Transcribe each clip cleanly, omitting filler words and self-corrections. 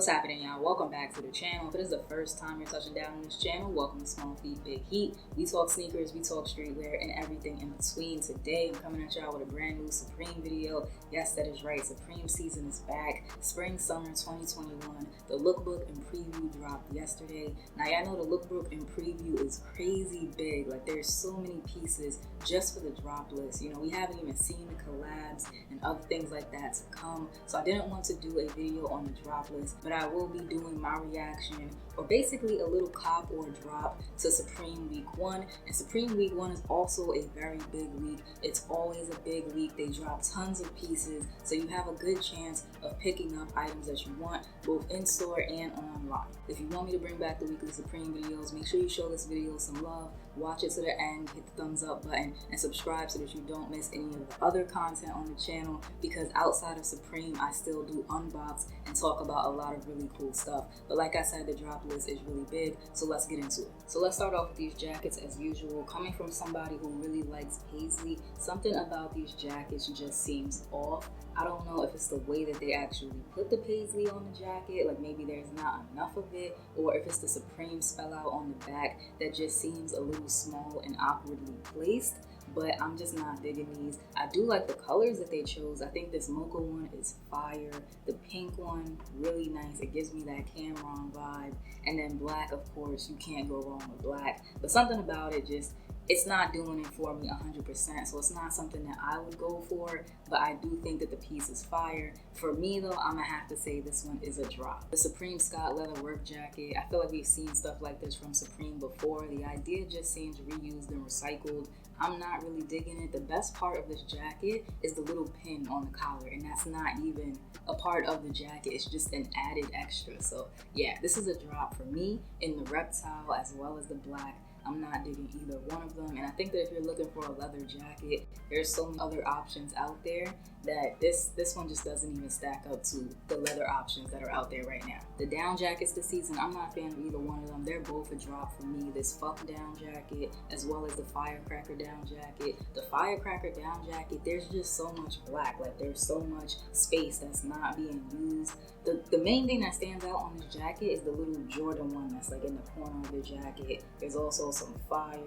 What's happening, y'all? Welcome back to the channel. If it is the first time you're touching down on this channel, welcome to Small Feet Big Heat. We talk sneakers, we talk streetwear, and everything in between. Today, I'm coming at y'all with a brand new Supreme video. Yes, that is right. Supreme season is back. Spring, summer 2021. The lookbook and preview dropped yesterday. Now, y'all know the lookbook and preview is crazy big. Like, there's so many pieces just for the drop list. You know, we haven't even seen the collabs and other things like that to come. So I didn't want to do a video on the drop list, but I will be doing my reaction, or basically a little cop or drop to Supreme Week 1. And Supreme Week 1 is also a very big week. It's always a big week. They drop tons of pieces, so you have a good chance of picking up items that you want, both in store and online. If you want me to bring back the weekly Supreme videos, make sure you show this video some love, watch it to the end, hit the thumbs up button, and subscribe so that you don't miss any of the other content on the channel, because outside of Supreme, I still do unbox and talk about a lot of really cool stuff. But like I said, the drop list is really big, so let's get into it. So let's start off with these jackets as usual. Coming from somebody who really likes paisley, something about these jackets just seems off. I don't know if it's the way that they actually put the paisley on the jacket, like maybe there's not enough of it, or if it's the Supreme spell out on the back that just seems a little small and awkwardly placed. But I'm just not digging these. I do like the colors that they chose. I think this mocha one is fire. The pink one, really nice. It gives me that Cameron vibe. And then black, of course, you can't go wrong with black. But something about it just, it's not doing it for me 100%. So it's not something that I would go for, but I do think that the piece is fire. For me though, I'm gonna have to say this one is a drop. The Supreme Scott leather work jacket, I feel like we've seen stuff like this from Supreme before. The idea just seems reused and recycled. I'm not really digging it. The best part of this jacket is the little pin on the collar, and that's not even a part of the jacket. It's just an added extra. So yeah, this is a drop for me in the reptile as well as the black. I'm not digging either one of them, and I think that if you're looking for a leather jacket, there's so many other options out there that this one just doesn't even stack up to the leather options that are out there right now. The down jackets this season, I'm not a fan of either one of them. They're both a drop for me. This fuck down jacket as well as the firecracker down jacket. The firecracker down jacket, there's just so much black, like there's so much space that's not being used. The main thing that stands out on this jacket is the little Jordan one that's like in the corner of the jacket. There's also some fire.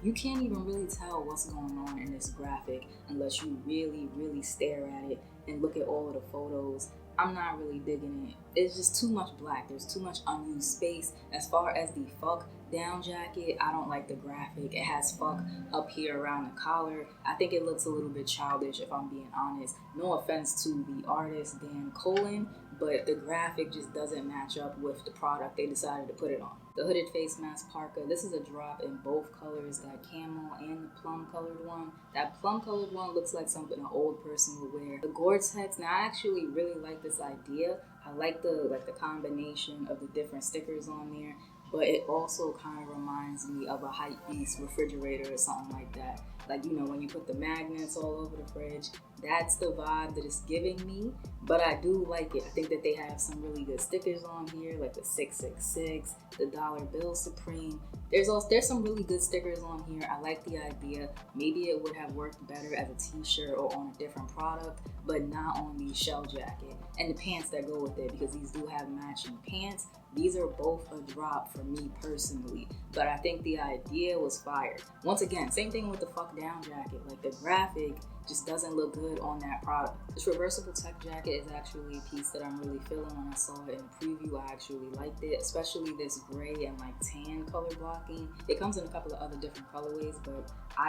You can't even really tell what's going on in this graphic unless you really stare at it and look at all of the photos. I'm not really digging it. It's just too much black. There's too much unused space. As far as the fuck down jacket, I don't like the graphic. It has fuck up here around the collar. I think it looks a little bit childish, if I'm being honest. No offense to the artist Dan Colin, but the graphic just doesn't match up with the product they decided to put it on. The hooded face mask parka, this is a drop in both colors, that camel and the plum colored one. That plum colored one looks like something an old person would wear. The Gore-Tex, now I actually really like this idea. I like the combination of the different stickers on there, but it also kind of reminds me of a Hypebeast refrigerator or something like that. Like, you know, when you put the magnets all over the fridge, that's the vibe that it's giving me, but I do like it. I think that they have some really good stickers on here, like the 666, the dollar bill Supreme. There's some really good stickers on here. I like the idea. Maybe it would have worked better as a t-shirt or on a different product, but not on the shell jacket. And the pants that go with it, because these do have matching pants. These are both a drop for me personally, but I think the idea was fire. Once again, same thing with the fuck down jacket. Like, the graphic just doesn't look good on that product. This reversible tech jacket is actually a piece that I'm really feeling. When I saw it in the preview, I actually liked it, especially this gray and like tan color blocking. It comes in a couple of other different colorways, but I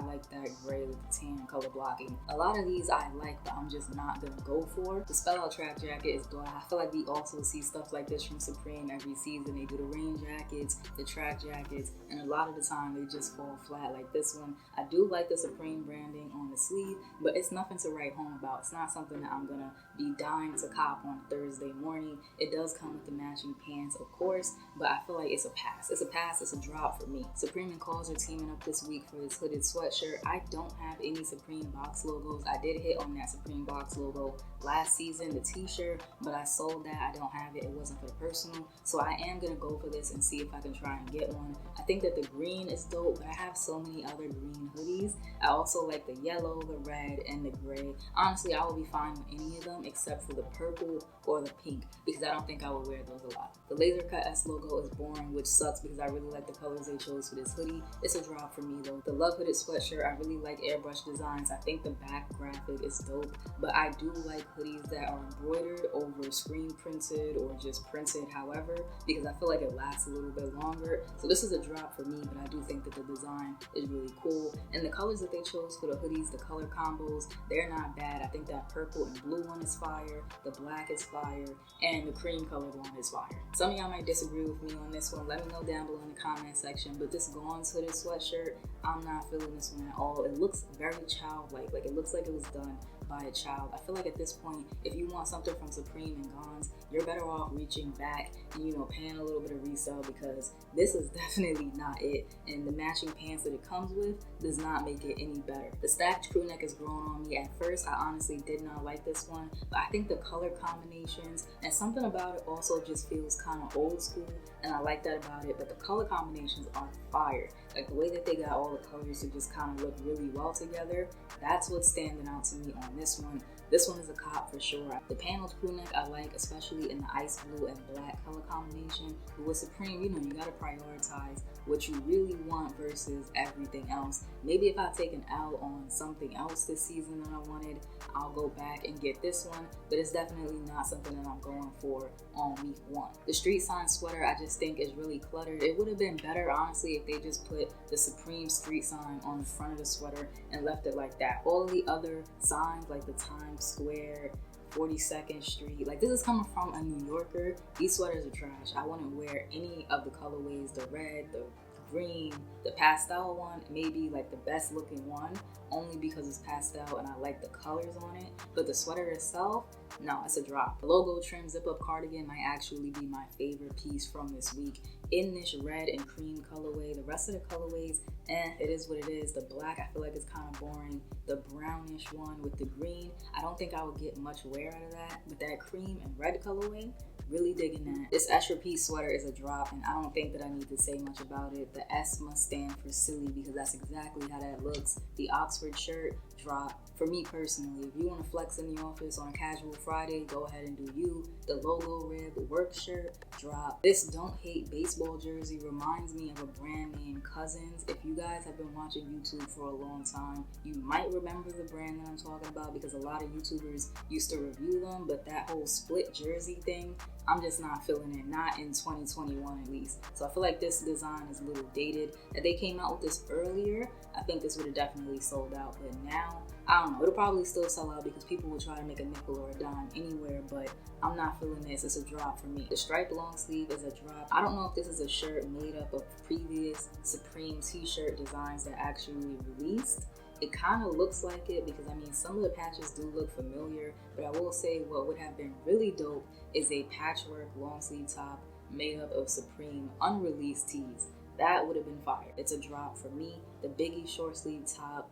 like that gray with the tan color blocking. A lot of these I like, but I'm just not gonna go for. The spell out track jacket is black. I feel like we also see stuff like this from Supreme every season. They do the rain jackets, the track jackets, and a lot of the time they just fall flat. Like this one, I do like the Supreme branding on the sleeve, but it's nothing to write home about. It's not something that I'm gonna be dying to cop on Thursday morning. It does come with the matching pants, of course, but I feel like it's a pass. It's a pass, it's a drop for me. Supreme and Cause are teaming up this week for this hooded sweatshirt. I don't have any Supreme box logos. I did hit on that Supreme box logo last season, the t-shirt, but I sold that. I don't have it. It wasn't for the personal, so I am gonna go for this and see if I can try and get one. I think that the green is dope, but I have so many other green hoodies. I also like the yellow, the red, and the gray. Honestly, I will be fine with any of them except for the purple or the pink, because I don't think I would wear those a lot. The laser cut S logo is boring, which sucks because I really like the colors they chose for this hoodie. It's a drop for me though. The love hooded sweatshirt, I really like airbrush designs. I think the back graphic is dope, but I do like hoodies that are embroidered over screen printed or just printed however, because I feel like it lasts a little bit longer. So this is a drop for me, but I do think that the design is really cool. And the colors that they chose for the hoodies, the color combos, they're not bad. I think that purple and blue one is fire, the black is fire, and the cream colored one is fire. Some of y'all might disagree with me on this one. Let me know down below in the comment section, but this Gaunt's hooded sweatshirt, I'm not feeling this one at all. It looks very childlike, like it looks like it was done by a child. I feel like at this point, if you want something from Supreme and Gaunt's, you're better off reaching back and, you know, paying a little bit of resale, because this is definitely not it. And the matching pants that it comes with does not make it any better. The stacked crew neck is growing on me. At first, I honestly did not like this one, but I think the color combinations and something about it also just feels kind of old school, and I like that about it. But the color combinations are fire. Like the way that they got all the colors to just kind of look really well together, that's what's standing out to me on this one. This one is a cop for sure. The paneled crew neck I like, especially in the ice blue and black color combination. But with Supreme, you know, you gotta prioritize what you really want versus everything else. Maybe if I take an L on something else this season that I wanted, I'll go back and get this one, but it's definitely not something that I'm going for on week 1. The street sign sweater I just think is really cluttered. It would have been better, honestly, if they just put the Supreme street sign on the front of the sweater and left it like that. All the other signs, like the Times Square, 42nd Street, like this is coming from a New Yorker. These sweaters are trash. I wouldn't wear any of the colorways, the red, the green, the pastel one, maybe like the best looking one, only because it's pastel and I like the colors on it. But the sweater itself, no, it's a drop. The logo trim zip up cardigan might actually be my favorite piece from this week in this red and cream colorway. The rest of the colorways, it is what it is. The black, I feel like it's kind of boring. The brownish one with the green, I don't think I would get much wear out of that. But that cream and red colorway, really digging that. This extra piece sweater is a drop, and I don't think that I need to say much about it. The S must stand for silly, because that's exactly how that looks. The Oxford shirt, drop. For me personally, if you want to flex in the office on a casual Friday, go ahead and do you. The logo rib work shirt, drop. This Don't Hate baseball jersey reminds me of a brand named Cousins. If you guys have been watching YouTube for a long time, you might remember the brand that I'm talking about, because a lot of YouTubers used to review them. But that whole split jersey thing, I'm just not feeling it, not in 2021 at least. So I feel like this design is a little dated. If they came out with this earlier, I think this would have definitely sold out. But now, I don't know, it'll probably still sell out because people will try to make a nickel or a dime anywhere, but I'm not feeling this. It's a drop for me. The striped long sleeve is a drop. I don't know if this is a shirt made up of previous Supreme t-shirt designs that actually released. It kind of looks like it, because I mean, some of the patches do look familiar, but I will say what would have been really dope is a patchwork long sleeve top made up of Supreme unreleased tees. That would have been fire. It's a drop for me. The Biggie short sleeve top,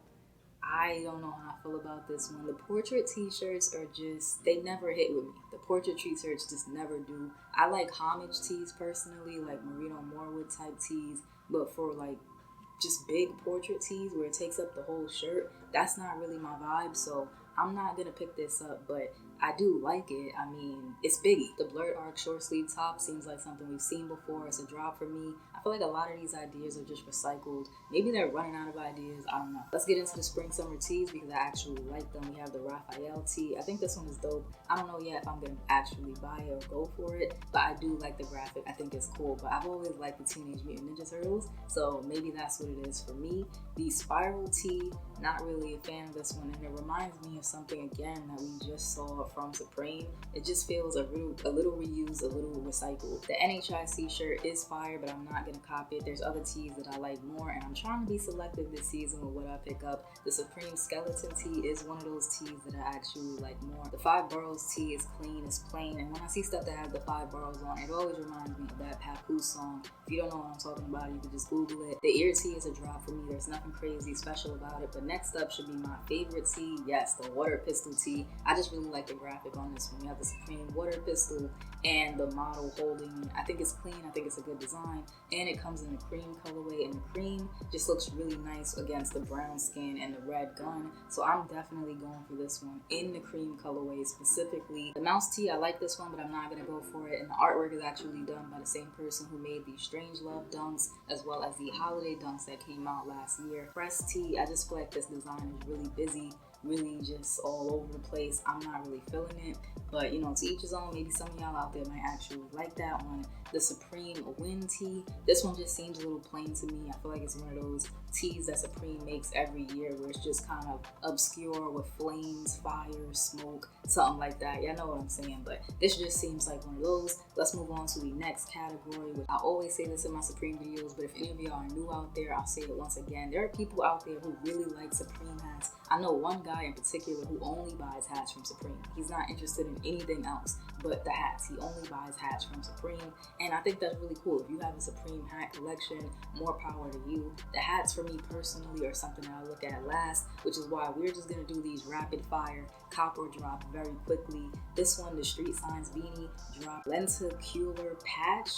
I don't know how I feel about this one. The portrait t-shirts are just, they never hit with me. The portrait t-shirts just never do. I like homage tees personally, like Marino Morwood type tees, but for like just big portrait tees where it takes up the whole shirt, that's not really my vibe. So I'm not gonna pick this up, but I do like it. I mean, it's Biggie. The blurred arc short sleeve top seems like something we've seen before. It's a drop for me. I feel like a lot of these ideas are just recycled. Maybe they're running out of ideas. I don't know. Let's get into the spring summer tees, because I actually like them. We have the Raphael Tea. I think this one is dope. I don't know yet if I'm gonna actually buy it or go for it, but I do like the graphic. I think it's cool. But I've always liked the Teenage Mutant Ninja Turtles, so maybe that's what it is for me. The spiral tee, not really a fan of this one, and it reminds me of something again that we just saw from Supreme. It just feels a little reused, a little recycled. The NHIC shirt is fire, but I'm not gonna cop it. There's other tees that I like more, and I'm trying to be selective this season with what I pick up. The Supreme skeleton tee is one of those tees that I actually like more. The 5 boroughs tee is clean, it's plain, and when I see stuff that has the 5 boroughs on, it always reminds me of that Papoose song. If you don't know what I'm talking about, you can just Google it. The ear tee is a drop for me. There's nothing crazy special about it. But next up should be my favorite tee. Yes, the water pistol tee. I just really like the graphic on this one. You have the Supreme water pistol and the model holding it. I think it's clean. I think it's a good design. And it comes in a cream colorway, and the cream just looks really nice against the brown skin and the red gun. So I'm definitely going for this one in the cream colorway specifically. The Mouse Tee, I like this one, but I'm not going to go for it. And the artwork is actually done by the same person who made the Strange Love dunks as well as the holiday dunks that came out last year. Press Tee, I just feel like this design is really busy, really just all over the place. I'm not really feeling it, but you know, to each his own. Maybe some of y'all out there might actually like that one. The Supreme Wind Tee, this one just seems a little plain to me. I feel like it's one of those tees that Supreme makes every year where it's just kind of obscure with flames, fire, smoke, something like that. Y'all know what I'm saying, but this just seems like one of those. Let's move on to the next category. I always say this in my Supreme videos, but if any of y'all are new out there, I'll say it once again. There are people out there who really like Supreme hats. I know one guy in particular who only buys hats from Supreme. He's not interested in anything else but the hats. He only buys hats from Supreme, and I think that's really cool. If you have a Supreme hat collection, more power to you. The hats for me personally are something that I look at last, which is why we're just gonna do these rapid fire copper drop very quickly. This one, the Street Signs beanie drop, lenticular patch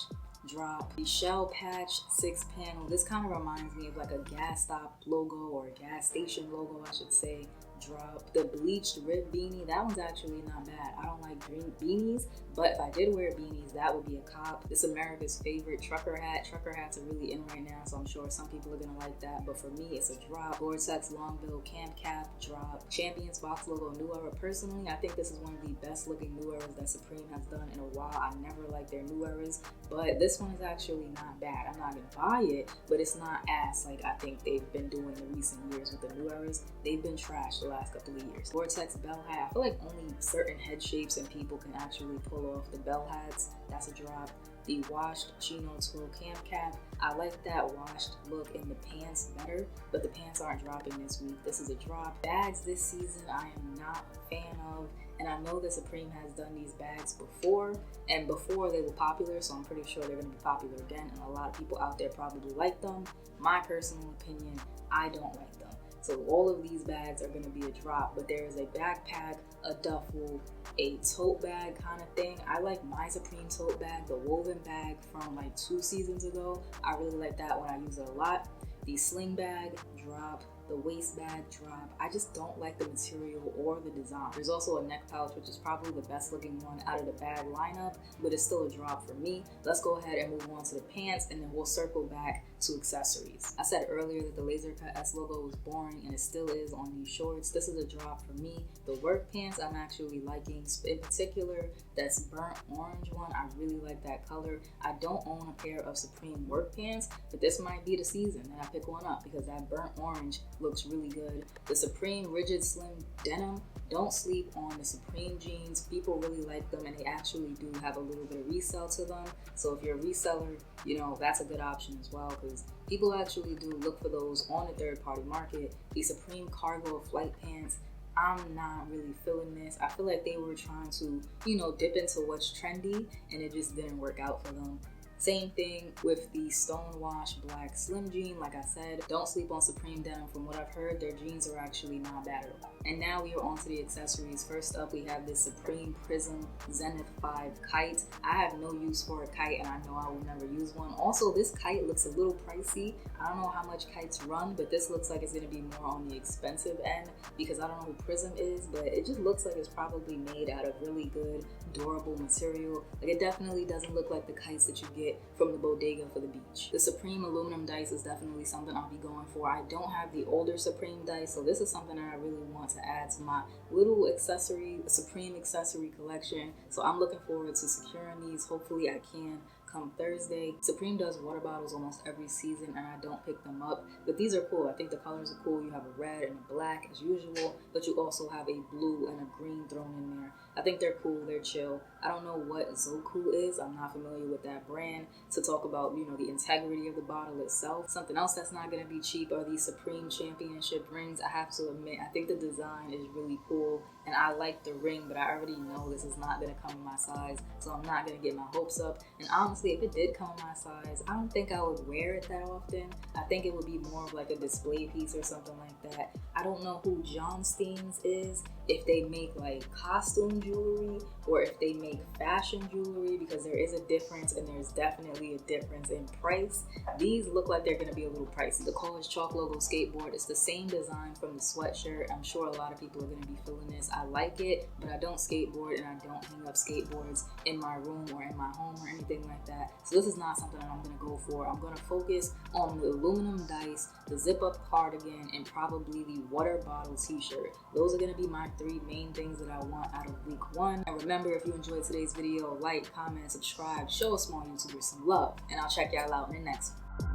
drop, the shell patch 6-panel. This kind of reminds me of like a gas stop logo or a gas station logo, I should say. Drop. The bleached rib beanie, that one's actually not bad. I don't like green beanies, but if I did wear beanies, that would be a cop. This America's favorite trucker hat. Trucker hats are really in right now, so I'm sure some people are gonna like that, but for me, it's a drop. Gore-Tex long bill camp cap drop. Champions box logo new era. Personally, I think this is one of the best looking new eras that Supreme has done in a while. I never liked their new eras, but this one is actually not bad. I'm not gonna buy it, but it's not ass like I think they've been doing in recent years with the new eras. They've been trashed the last couple of years. Gore-Tex bell hat. I feel like only certain head shapes and people can actually pull off the bell hats. That's a drop. The washed chino twill camp cap. I like that washed look in the pants better, but the pants aren't dropping this week. This is a drop. Bags this season I am not a fan of, and I know that Supreme has done these bags before, and before they were popular, so I'm pretty sure they're going to be popular again, and a lot of people out there probably like them. My personal opinion, I don't like them. So all of these bags are going to be a drop, but there is a backpack, a duffel, a tote bag kind of thing. I like my Supreme tote bag, the woven bag from like 2 seasons ago. I really like that one. I use it a lot. The sling bag drop, the waist bag drop. I just don't like the material or the design. There's also a neck pouch, which is probably the best looking one out of the bag lineup, but it's still a drop for me. Let's go ahead and move on to the pants, and then we'll circle back to accessories. I said earlier that the laser cut S logo was boring, and it still is on these shorts. This is a drop for me. The work pants I'm actually liking. In particular, that's burnt orange one. I really like that color. I don't own a pair of Supreme work pants, but this might be the season that I pick one up because that burnt orange looks really good. The Supreme rigid slim denim. Don't sleep on the Supreme jeans. People really like them, and they actually do have a little bit of resale to them. So if you're a reseller, you know, that's a good option as well, because people actually do look for those on the third-party market. The Supreme cargo flight pants, I'm not really feeling this. I feel like they were trying to, you know, dip into what's trendy, and it just didn't work out for them. Same thing with the Stonewash black slim jean. Like I said, don't sleep on Supreme denim. From what I've heard, their jeans are actually not bad at all. And now we are on to the accessories. First up, we have this Supreme Prism Zenith 5 kite. I have no use for a kite, and I know I will never use one. Also, this kite looks a little pricey. I don't know how much kites run, but this looks like it's going to be more on the expensive end because I don't know who Prism is, but it just looks like it's probably made out of really good, durable material. Like, it definitely doesn't look like the kites that you get from the bodega for the beach. The Supreme aluminum dice is definitely something I'll be going for. I don't have the older Supreme dice, so this is something that I really want to add to my little Supreme accessory collection. So I'm looking forward to securing these. Hopefully I can come Thursday. Supreme does water bottles almost every season, and I don't pick them up, but these are cool. I think the colors are cool. You have a red and a black as usual, but you also have a blue and a green thrown in there. I think they're cool. They're chill. I don't know what Zoku is. I'm not familiar with that brand to talk about, you know, the integrity of the bottle itself. Something else that's not going to be cheap are these Supreme Championship rings. I have to admit, I think the design is really cool. and I like the ring, but I already know this is not gonna come in my size, so I'm not gonna get my hopes up. And honestly, if it did come in my size, I don't think I would wear it that often. I think it would be more of like a display piece or something like that. I don't know who John Steens is, if they make like costume jewelry or if they make fashion jewelry, because there is a difference, and there's definitely a difference in price. These look like they're gonna be a little pricey. The College Chalk logo skateboard, it's the same design from the sweatshirt. I'm sure a lot of people are gonna be feeling this. I like it, but I don't skateboard, and I don't hang up skateboards in my room or in my home or anything like that. So this is not something that I'm gonna go for. I'm gonna focus on the aluminum dice, the zip up cardigan, and probably the water bottle t-shirt. Those are gonna be my 3 main things that I want out of week 1. And remember, if you enjoyed today's video, like, comment, subscribe, show a small YouTuber some love, and I'll check y'all out in the next one.